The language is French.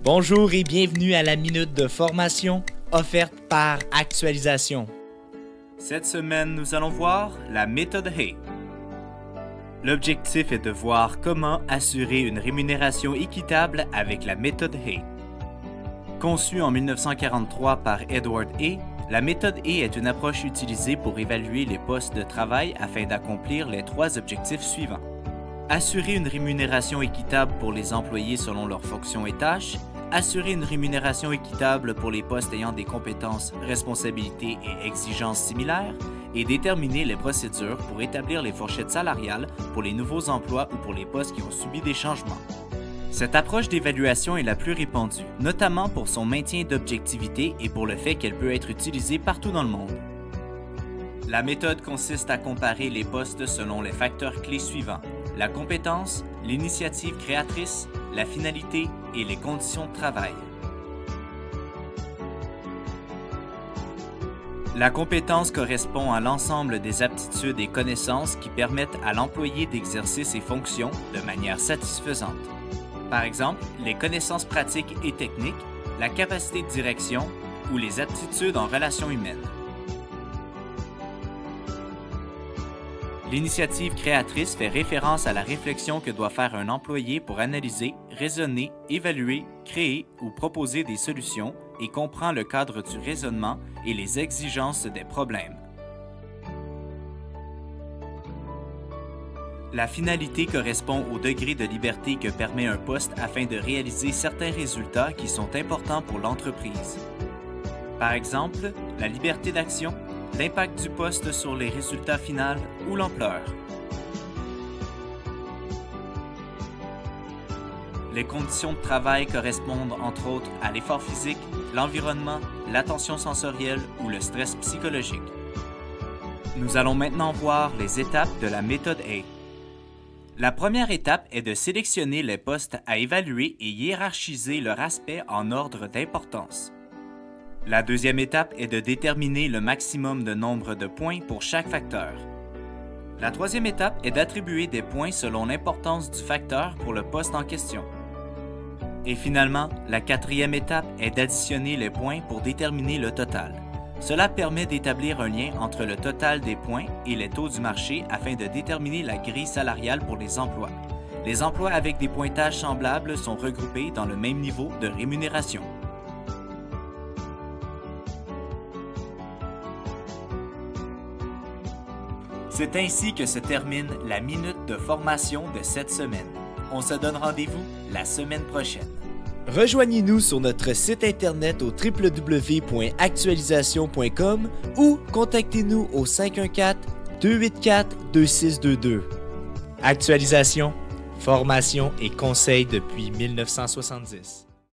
Bonjour et bienvenue à la minute de formation offerte par Actualisation. Cette semaine, nous allons voir la méthode Hay. L'objectif est de voir comment assurer une rémunération équitable avec la méthode Hay. Conçue en 1943 par Edward Hay, la méthode Hay est une approche utilisée pour évaluer les postes de travail afin d'accomplir les trois objectifs suivants. Assurer une rémunération équitable pour les employés selon leurs fonctions et tâches, assurer une rémunération équitable pour les postes ayant des compétences, responsabilités et exigences similaires, et déterminer les procédures pour établir les fourchettes salariales pour les nouveaux emplois ou pour les postes qui ont subi des changements. Cette approche d'évaluation est la plus répandue, notamment pour son maintien d'objectivité et pour le fait qu'elle peut être utilisée partout dans le monde. La méthode consiste à comparer les postes selon les facteurs clés suivants: la compétence, l'initiative créatrice, la finalité et les conditions de travail. La compétence correspond à l'ensemble des aptitudes et connaissances qui permettent à l'employé d'exercer ses fonctions de manière satisfaisante. Par exemple, les connaissances pratiques et techniques, la capacité de direction ou les aptitudes en relations humaines. L'initiative créatrice fait référence à la réflexion que doit faire un employé pour analyser, raisonner, évaluer, créer ou proposer des solutions et comprend le cadre du raisonnement et les exigences des problèmes. La finalité correspond au degré de liberté que permet un poste afin de réaliser certains résultats qui sont importants pour l'entreprise. Par exemple, la liberté d'action, l'impact du poste sur les résultats finaux ou l'ampleur. Les conditions de travail correspondent entre autres à l'effort physique, l'environnement, l'attention sensorielle ou le stress psychologique. Nous allons maintenant voir les étapes de la méthode Hay. La première étape est de sélectionner les postes à évaluer et hiérarchiser leur aspect en ordre d'importance. La deuxième étape est de déterminer le maximum de nombre de points pour chaque facteur. La troisième étape est d'attribuer des points selon l'importance du facteur pour le poste en question. Et finalement, la quatrième étape est d'additionner les points pour déterminer le total. Cela permet d'établir un lien entre le total des points et les taux du marché afin de déterminer la grille salariale pour les emplois. Les emplois avec des pointages semblables sont regroupés dans le même niveau de rémunération. C'est ainsi que se termine la minute de formation de cette semaine. On se donne rendez-vous la semaine prochaine. Rejoignez-nous sur notre site internet au www.actualisation.com ou contactez-nous au 514-284-2622. Actualisation, formation et conseils depuis 1970.